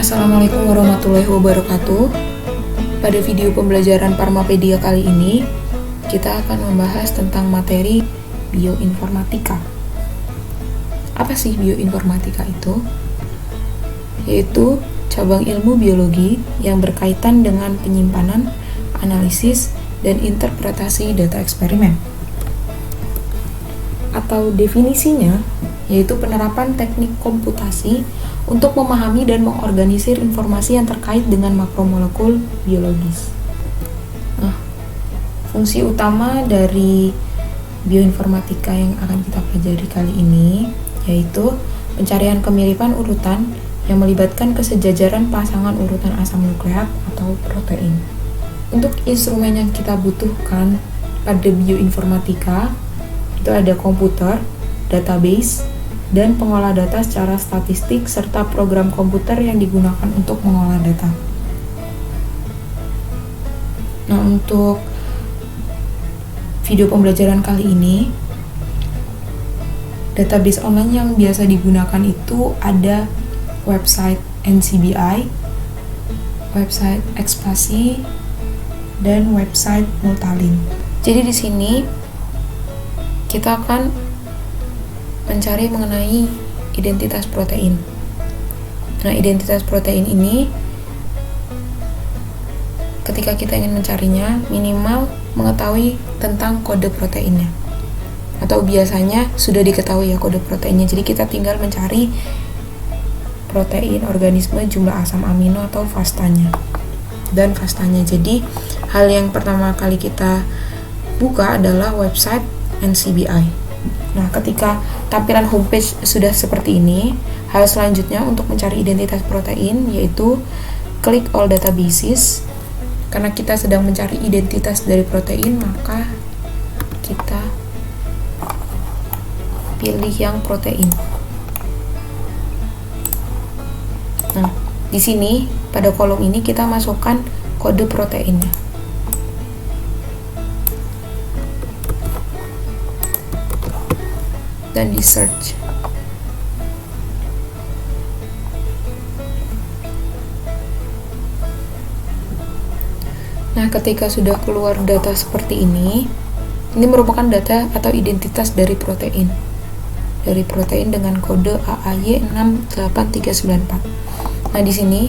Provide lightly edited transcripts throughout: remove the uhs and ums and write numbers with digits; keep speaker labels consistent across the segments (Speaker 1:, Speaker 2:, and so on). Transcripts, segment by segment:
Speaker 1: Assalamualaikum warahmatullahi wabarakatuh. Pada video pembelajaran Parmapedia kali ini, kita akan membahas tentang materi bioinformatika. Apa sih bioinformatika itu? Yaitu cabang ilmu biologi yang berkaitan dengan penyimpanan, analisis, dan interpretasi data eksperimen. Atau definisinya, yaitu penerapan teknik komputasi untuk memahami dan mengorganisir informasi yang terkait dengan makromolekul biologis. Nah, fungsi utama dari bioinformatika yang akan kita pelajari kali ini yaitu pencarian kemiripan urutan yang melibatkan kesejajaran pasangan urutan asam nukleat atau protein. Untuk instrumen yang kita butuhkan pada bioinformatika itu ada komputer, database, dan pengolah data secara statistik serta program komputer yang digunakan untuk mengolah data. Nah, untuk video pembelajaran kali ini, database online yang biasa digunakan itu ada website NCBI, website Expasi, dan website Multalin. Jadi di sini kita akan mencari mengenai identitas protein. Nah, identitas protein ini ketika kita ingin mencarinya, minimal mengetahui tentang kode proteinnya. Atau biasanya sudah diketahui ya kode proteinnya. Jadi kita tinggal mencari protein organisme, jumlah asam amino atau fastanya. Dan fastanya. Jadi hal yang pertama kali kita buka adalah website NCBI. Nah, ketika tampilan homepage sudah seperti ini, hal selanjutnya untuk mencari identitas protein yaitu klik all databases. Karena kita sedang mencari identitas dari protein, maka kita pilih yang protein. Nah, di sini pada kolom ini kita masukkan kode proteinnya. Dan di search. Nah, ketika sudah keluar data seperti ini merupakan data atau identitas dari protein. Dari protein dengan kode AAY68394. Nah, di sini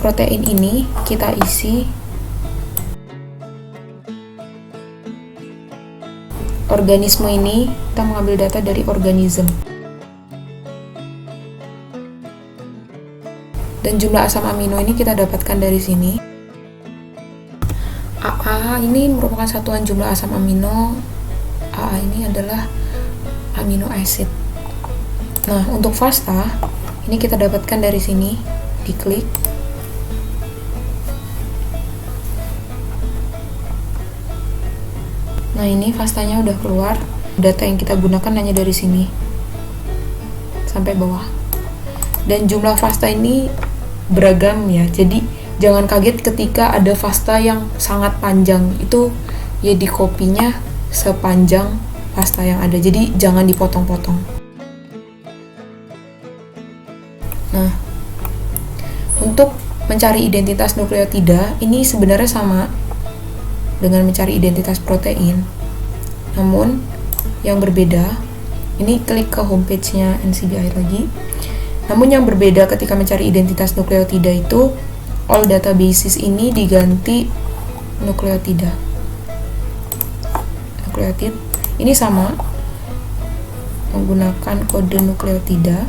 Speaker 1: protein ini kita isi organisme ini, kita mengambil data dari organisme. Dan jumlah asam amino ini kita dapatkan dari sini. AA ini merupakan satuan jumlah asam amino. AA ini adalah amino acid. Nah, untuk FASTA ini kita dapatkan dari sini, diklik. Nah, ini fastanya udah keluar. Data yang kita gunakan hanya dari sini sampai bawah. Dan jumlah fasta ini beragam ya. Jadi jangan kaget ketika ada fasta yang sangat panjang. Itu ya di copy-nya sepanjang fasta yang ada. Jadi jangan dipotong-potong. Nah, untuk mencari identitas nukleotida ini sebenarnya sama dengan mencari identitas protein, namun yang berbeda, ini klik ke homepage-nya NCBI lagi. Namun yang berbeda ketika mencari identitas nukleotida itu, all databases ini diganti nukleotida. Nukleotid ini sama, menggunakan kode nukleotida.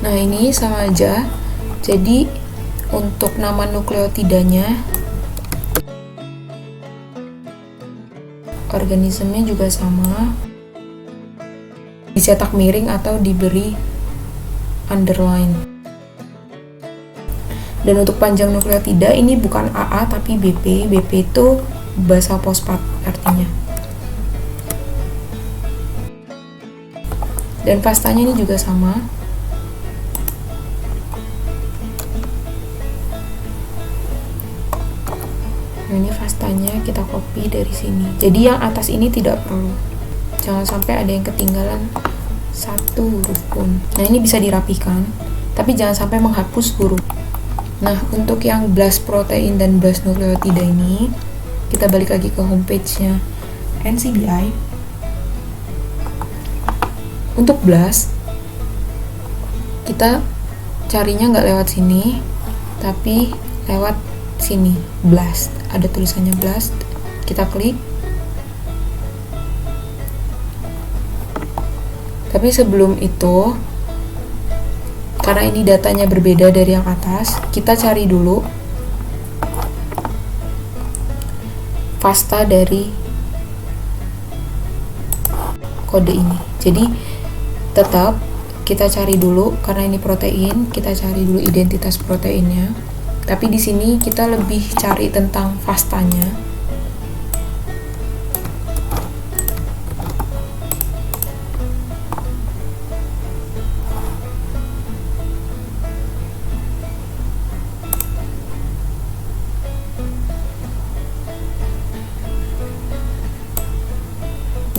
Speaker 1: Nah, ini sama aja. Jadi untuk nama nukleotidanya, organismenya juga sama. Dicetak miring atau diberi underline. Dan untuk panjang nukleotida ini bukan AA tapi BP. BP itu basa fosfat artinya. Dan fastanya ini juga sama. Nah, ini fastanya kita copy dari sini. Jadi yang atas ini tidak perlu. Jangan sampai ada yang ketinggalan satu huruf pun. Nah, ini bisa dirapikan, tapi jangan sampai menghapus huruf. Nah, untuk yang BLAST protein dan BLAST nukleotida ini, kita balik lagi ke homepage-nya NCBI. Untuk BLAST, kita carinya nggak lewat sini, tapi lewat sini, BLAST. Ada tulisannya BLAST, kita klik. Tapi sebelum itu, karena ini datanya berbeda dari yang atas, kita cari dulu FASTA dari kode ini. Jadi tetap kita cari dulu, karena ini protein, kita cari dulu identitas proteinnya. Tapi di sini kita lebih cari tentang FASTA-nya.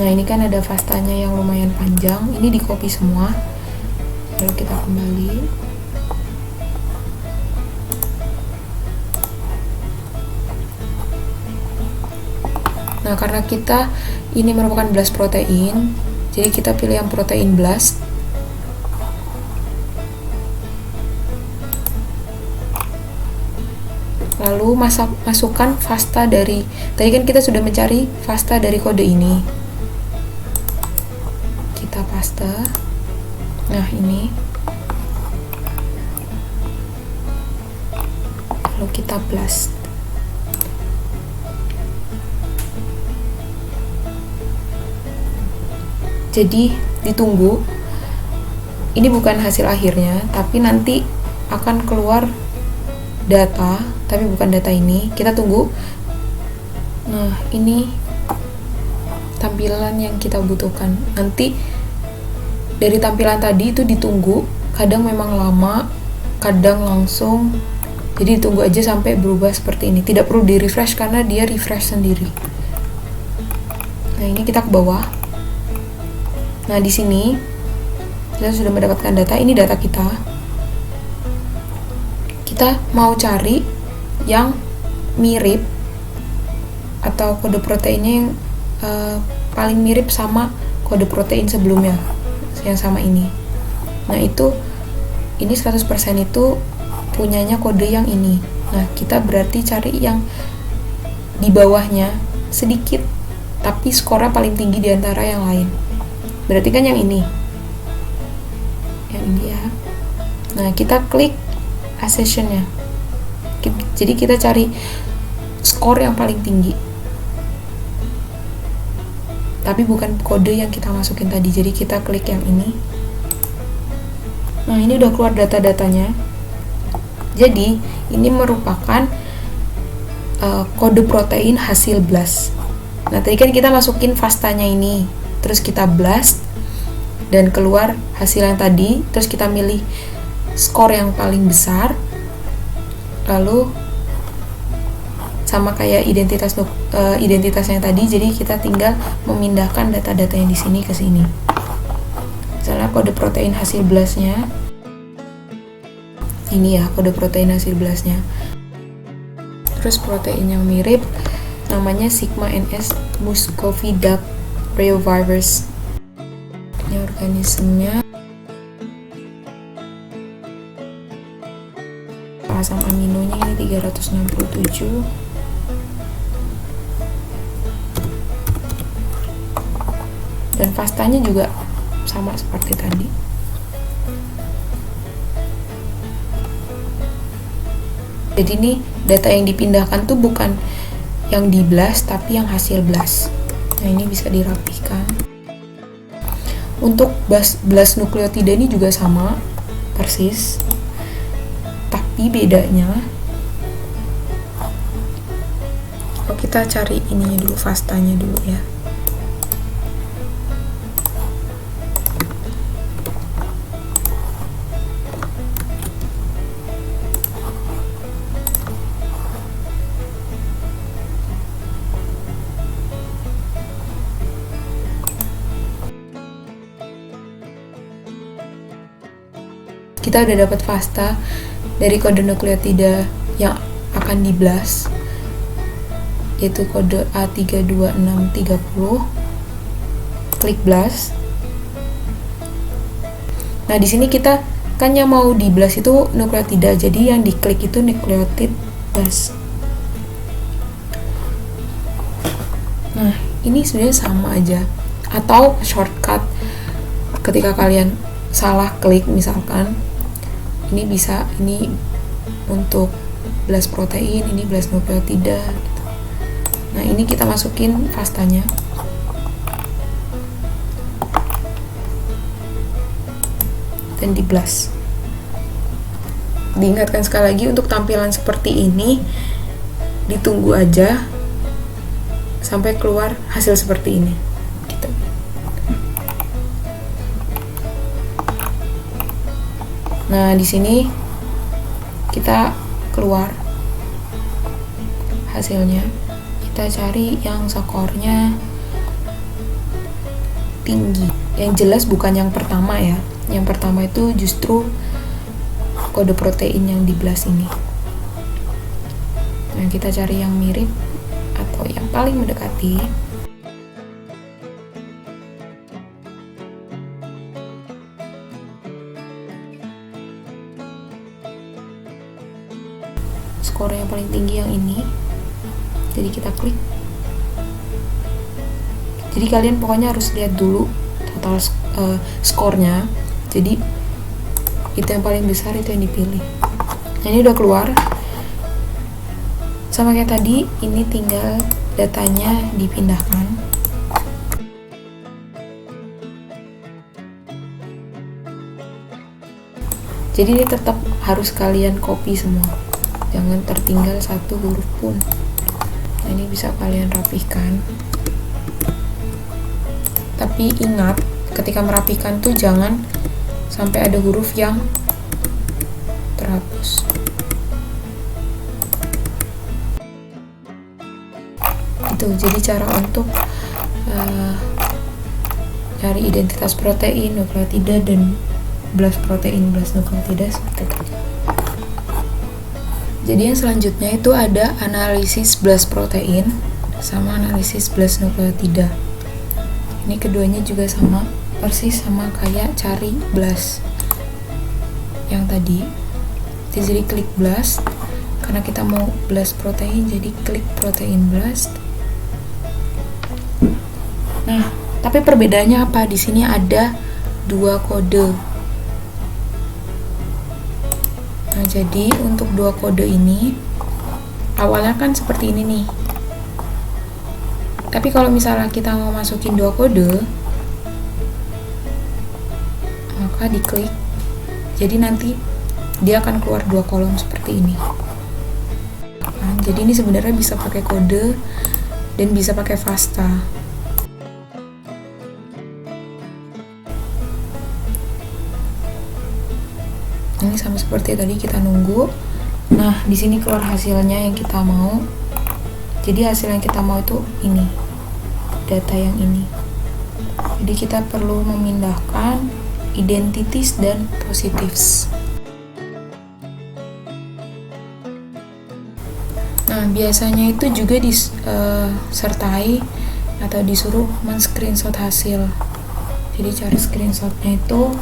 Speaker 1: Nah, ini kan ada FASTA-nya yang lumayan panjang. Ini di copy semua. Lalu kita kembali. Nah, karena kita ini merupakan BLAST protein, jadi kita pilih yang protein BLAST. Lalu masukkan FASTA dari, tadi kan kita sudah mencari FASTA dari kode ini. Kita paste. Nah, ini. Lalu kita BLAST. Jadi ditunggu. Ini bukan hasil akhirnya, tapi nanti akan keluar data, tapi bukan data ini. Kita tunggu. Nah, ini tampilan yang kita butuhkan. Nanti dari tampilan tadi itu ditunggu. Kadang memang lama, kadang langsung. Jadi ditunggu aja sampai berubah seperti ini. Tidak perlu di refresh karena dia refresh sendiri. Nah, ini kita ke bawah. Nah, di sini kita sudah mendapatkan data. Ini data kita. Kita mau cari yang mirip atau kode proteinnya yang paling mirip sama kode protein sebelumnya, yang sama ini. Nah, ini 100% itu punyanya kode yang ini. Nah, kita berarti cari yang di bawahnya sedikit, tapi skornya paling tinggi di antara yang lain. Berarti kan yang ini. Yang ini ya. Nah, kita klik accession-nya. Jadi kita cari skor yang paling tinggi. Tapi bukan kode yang kita masukin tadi. Jadi kita klik yang ini. Nah, ini udah keluar data-datanya. Jadi ini merupakan kode protein hasil BLAST. Nah, tadi kan kita masukin FASTA-nya ini, terus kita BLAST dan keluar hasil yang tadi, terus kita milih skor yang paling besar. Lalu sama kayak identitas yang tadi, jadi kita tinggal memindahkan data-data yang di sini ke sini. Misalnya kode protein hasil BLAST-nya ini ya, kode protein hasil BLAST-nya. Terus protein yang mirip namanya Sigma NS Muscovy duck reovirus. Ini organismenya asam aminonya ini 367. Dan FASTA-nya juga sama seperti tadi. Jadi nih data yang dipindahkan tuh bukan yang di BLAST tapi yang hasil BLAST. Nah, ini bisa dirapihkan. Untuk BLAST nukleotida ini juga sama persis, tapi bedanya kalau kita cari ininya dulu, FASTA-nya dulu ya. kita udah dapat FASTA dari kode nukleotida yang akan di blast, yaitu kode A32630. Klik blast. Nah, di sini kita kan yang mau di blast itu nukleotida, jadi yang diklik itu nukleotid blast. Nah, ini sebenarnya sama aja, atau shortcut ketika kalian salah klik misalkan, ini bisa, ini untuk blast protein, ini blast nukleotida gitu. Nah, ini kita masukin FASTA-nya. Dan di blast. Diingatkan sekali lagi, untuk tampilan seperti ini ditunggu aja sampai keluar hasil seperti ini gitu. Nah, di sini kita keluar hasilnya. Kita cari yang skornya tinggi. Yang jelas bukan yang pertama ya. Yang pertama itu justru kode protein yang di blast ini. Nah, kita cari yang mirip atau yang paling mendekati. Skor yang paling tinggi yang ini, jadi kita klik. Jadi kalian pokoknya harus lihat dulu total skornya, jadi itu yang paling besar, itu yang dipilih. Nah, ini udah keluar sama kayak tadi, ini tinggal datanya dipindahkan. Jadi ini tetap harus kalian copy semua, jangan tertinggal satu huruf pun. Nah, ini bisa kalian rapihkan. Tapi ingat, ketika merapikan tuh jangan sampai ada huruf yang terhapus. Itu jadi cara untuk cari identitas protein, nukleotida, dan blast protein, blast nukleotida seperti itu. Jadi yang selanjutnya itu ada analisis blast protein sama analisis blast nukleotida. Ini keduanya juga sama, persis sama kayak cari blast yang tadi. Jadi klik blast, karena kita mau blast protein, jadi klik protein blast. Nah, tapi perbedaannya apa? Di sini ada 2 kode. Nah, jadi untuk 2 kode ini awalnya kan seperti ini nih. Tapi kalau misalnya kita mau masukin 2 kode, maka diklik. Jadi nanti dia akan keluar 2 kolom seperti ini. Nah, jadi ini sebenarnya bisa pakai kode dan bisa pakai FASTA. Ini sama seperti tadi, kita nunggu. Nah, di sini keluar hasilnya yang kita mau. Jadi hasil yang kita mau itu ini, data yang ini. Jadi kita perlu memindahkan identities dan positives. Nah, biasanya itu juga disertai atau disuruh men-screenshot hasil. Jadi cara screenshotnya itu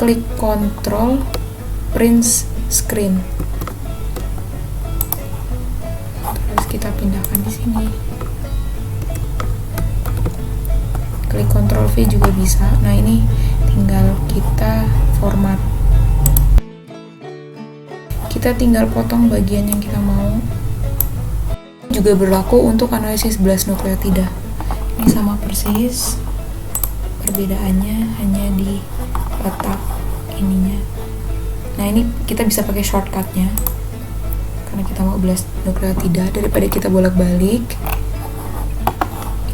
Speaker 1: klik Ctrl print screen. Terus kita pindahkan di sini. Klik Ctrl V juga bisa. Nah, ini tinggal kita format. Kita tinggal potong bagian yang kita mau. Juga berlaku untuk analisis blast nukleotida. Ini sama persis. Perbedaannya hanya di letak ininya. Nah, ini kita bisa pakai shortcutnya karena kita mau blast nukleotida, daripada kita bolak-balik.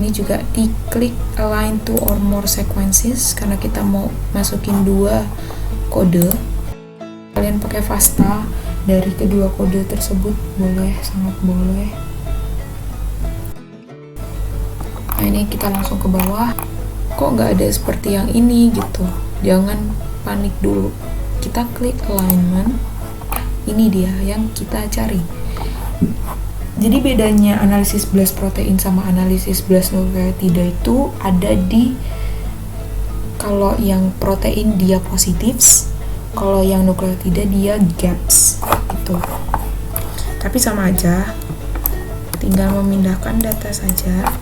Speaker 1: Ini juga diklik align two or more sequences karena kita mau masukin 2 kode. Kalian pakai FASTA dari kedua kode tersebut boleh, sangat boleh. Nah, ini kita langsung ke bawah. Kok nggak ada seperti yang ini gitu? Jangan panik dulu. kita klik alignment. Ini dia yang kita cari. Jadi bedanya analisis blast protein sama analisis blast nukleotida itu ada di kalau yang protein dia positives, kalau yang nukleotida dia gaps gitu. Tapi sama aja, tinggal memindahkan data saja.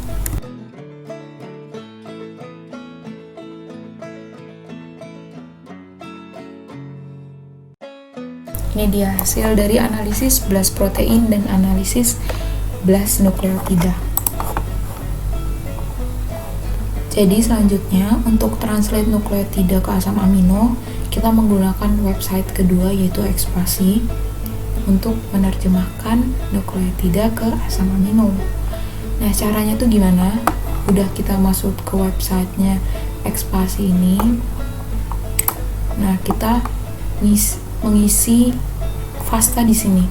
Speaker 1: Ini dia hasil dari analisis blast protein dan analisis blast nukleotida. Jadi selanjutnya untuk translate nukleotida ke asam amino, kita menggunakan website kedua yaitu Expasi untuk menerjemahkan nukleotida ke asam amino. Nah, caranya tuh gimana? Udah kita masuk ke websitenya Expasi ini. Nah, kita mengisi FASTA di sini.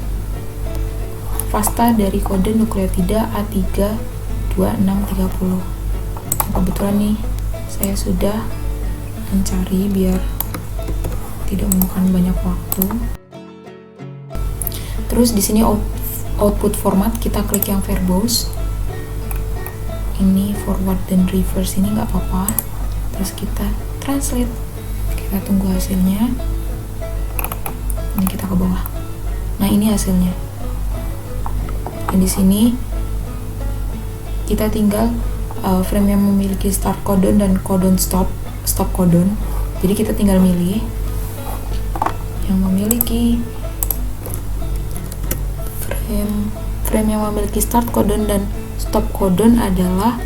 Speaker 1: FASTA dari kode nukleotida A32630. Kebetulan nih saya sudah mencari biar tidak memakan banyak waktu. Terus di sini output format kita klik yang verbose. Ini forward dan reverse ini nggak apa-apa. Terus kita translate. Kita tunggu hasilnya. Ini kita ke bawah. Nah, ini hasilnya. Dan di sini kita tinggal frame yang memiliki start codon dan codon stop codon. Jadi kita tinggal milih yang memiliki frame yang memiliki start codon dan stop codon adalah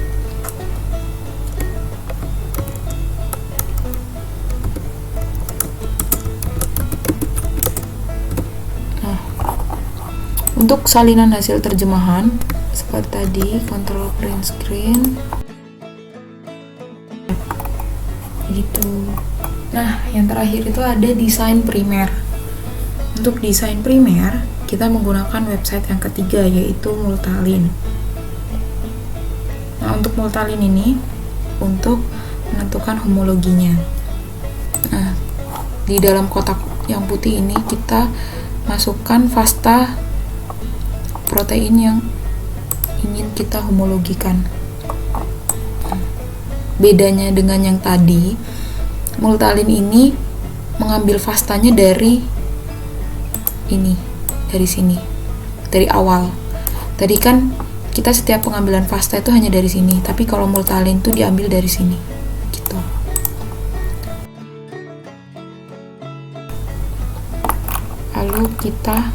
Speaker 1: untuk salinan hasil terjemahan seperti tadi, control print screen gitu. Nah, yang terakhir itu ada desain primer. Untuk desain primer kita menggunakan website yang ketiga yaitu Multalin. Nah, untuk Multalin ini untuk menentukan homologinya. Nah, di dalam kotak yang putih ini kita masukkan FASTA protein yang ingin kita homologikan. Bedanya dengan yang tadi, Multalin ini mengambil FASTA-nya dari ini, dari sini, dari awal. Tadi kan kita setiap pengambilan FASTA itu hanya dari sini, tapi kalau Multalin itu diambil dari sini, gitu. Lalu kita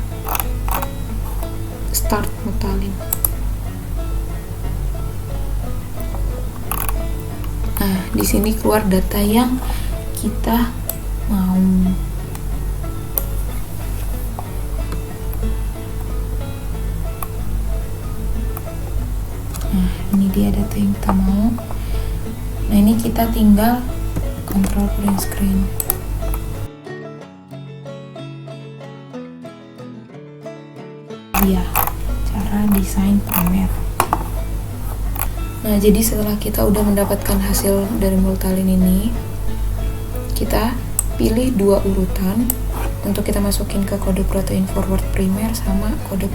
Speaker 1: start Multalin. Nah, di sini keluar data yang kita mau. Nah, ini dia data yang kita mau. Nah, ini kita tinggal control print screen. Ya, cara desain primer. Nah, jadi setelah kita udah mendapatkan hasil dari Multalin ini, kita pilih dua urutan untuk kita masukin ke kode protein forward primer sama kode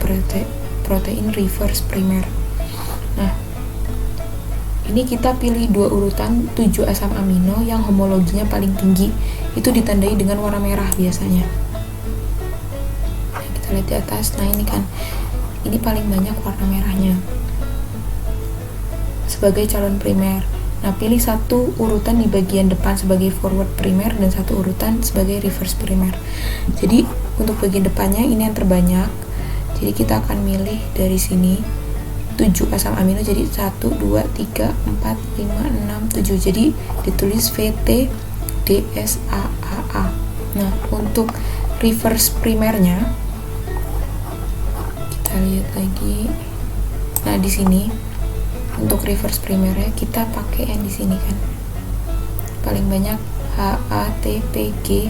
Speaker 1: protein reverse primer. Nah, ini kita pilih dua urutan 7 asam amino yang homologinya paling tinggi. Itu ditandai dengan warna merah biasanya. Nah, kita lihat di atas. Nah, ini kan, ini paling banyak warna merahnya sebagai calon primer. Nah, pilih satu urutan di bagian depan sebagai forward primer dan satu urutan sebagai reverse primer. Jadi untuk bagian depannya ini yang terbanyak. Jadi kita akan milih dari sini 7 asam amino, jadi 1, 2, 3, 4, 5, 6, 7. Jadi ditulis VT DSAAA. Nah, untuk reverse primernya kita lihat lagi. Nah, di sini untuk reverse primernya kita pakai yang di sini kan. Paling banyak HATPG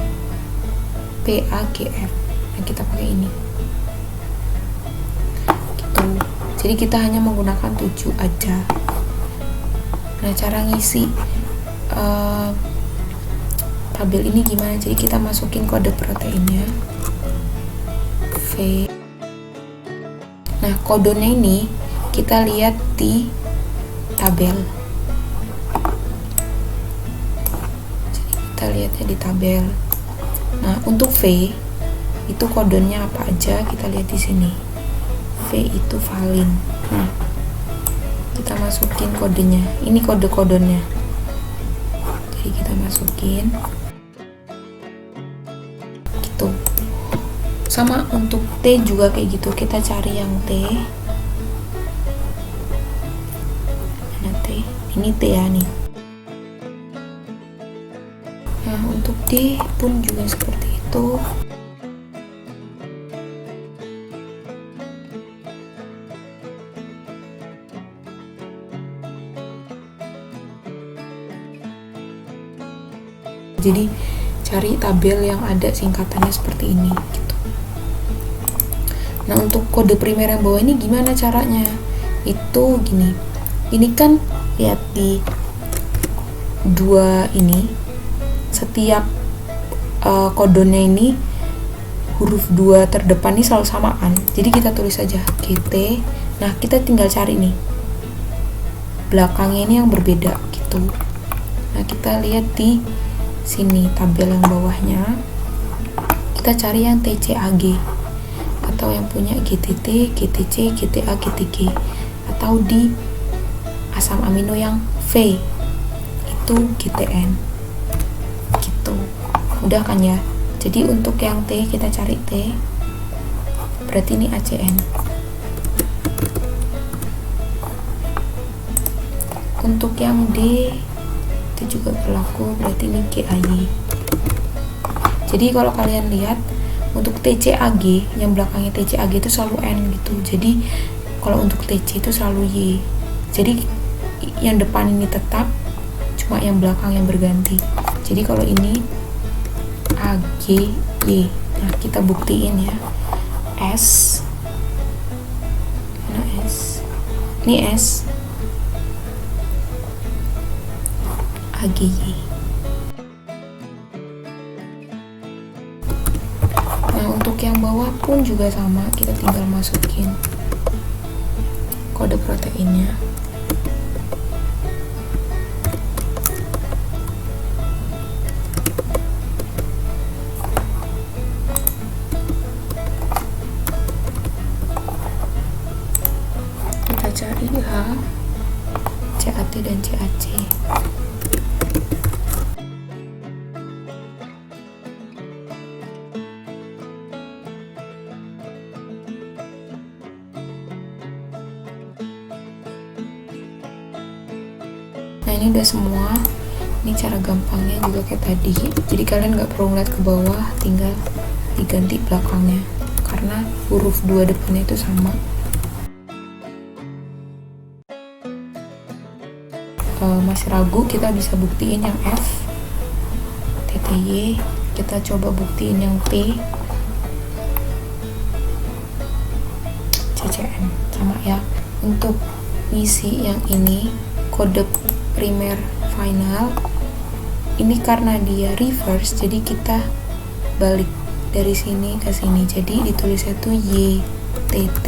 Speaker 1: PAGF. Nah, kita pakai ini. Gitu. Jadi kita hanya menggunakan 7 aja. Nah, cara ngisi tabel ini gimana. Jadi kita masukin kode proteinnya V. Nah, kodenya ini kita lihat di tabel. Jadi kita lihatnya di tabel. Nah, untuk V itu kodenya apa aja kita lihat di sini. V itu valin. Nah, kita masukin kodenya. Ini kode-kodenya. Jadi kita masukin. Gitu. Sama untuk T juga kayak gitu. Kita cari yang T. Mana T? Ini T ya nih. Nah, untuk D pun juga seperti itu. Jadi cari tabel yang ada singkatannya seperti ini gitu. Nah, untuk kode primer yang bawah ini gimana caranya? Itu gini. Ini kan lihat di dua ini, setiap kodenya ini huruf 2 terdepan ini selalu samaan. Jadi kita tulis aja GT. Nah, kita tinggal cari nih belakangnya ini yang berbeda gitu. Nah, kita lihat di sini tabel yang bawahnya, kita cari yang TCAG atau yang punya GTT, GTC, GTA, GTG, atau di asam amino yang V itu GTN gitu. Udah kan ya. Jadi untuk yang T kita cari T, berarti ini ACN. Untuk yang D itu juga berlaku, berarti ini GAY. Jadi kalau kalian lihat untuk TCAG yang belakangnya TCAG itu selalu N gitu. Jadi kalau untuk TC itu selalu Y. Jadi yang depan ini tetap, cuma yang belakang yang berganti. Jadi kalau ini AGY. Nah, kita buktiin ya. S. Mana S? Ini S. AGY. Nah, untuk yang bawah pun juga sama, kita tinggal masukin kode proteinnya. Kita cari H, CAT dan CAC. Nah, ini udah semua. Ini cara gampangnya juga kayak tadi. Jadi kalian nggak perlu ngeliat ke bawah, tinggal diganti belakangnya karena huruf 2 depannya itu sama. Masih ragu, kita bisa buktiin yang F, TTY. Kita coba buktiin yang P, CCM. Sama ya. Untuk isi yang ini, kode primer final ini karena dia reverse, jadi kita balik dari sini ke sini. Jadi ditulisnya tuh YTT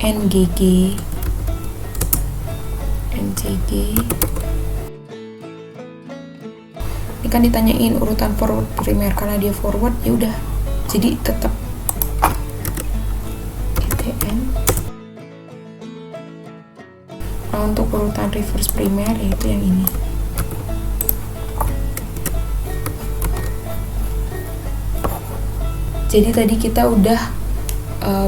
Speaker 1: NGG NCG. Ini kan ditanyain urutan forward primer, karena dia forward ya udah, jadi tetap ETN. Nah, untuk urutan reverse primer yaitu yang ini. Jadi tadi kita udah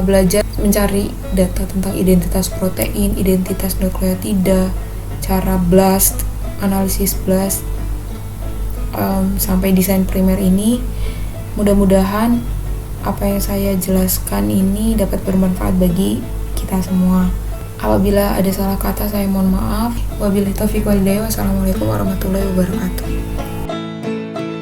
Speaker 1: belajar mencari data tentang identitas protein, identitas nukleotida, cara BLAST, analisis BLAST, sampai desain primer ini. Mudah-mudahan apa yang saya jelaskan ini dapat bermanfaat bagi kita semua. Apabila ada salah kata, saya mohon maaf. Wabillahi taufiq wal hidayah. Wassalamualaikum warahmatullahi wabarakatuh.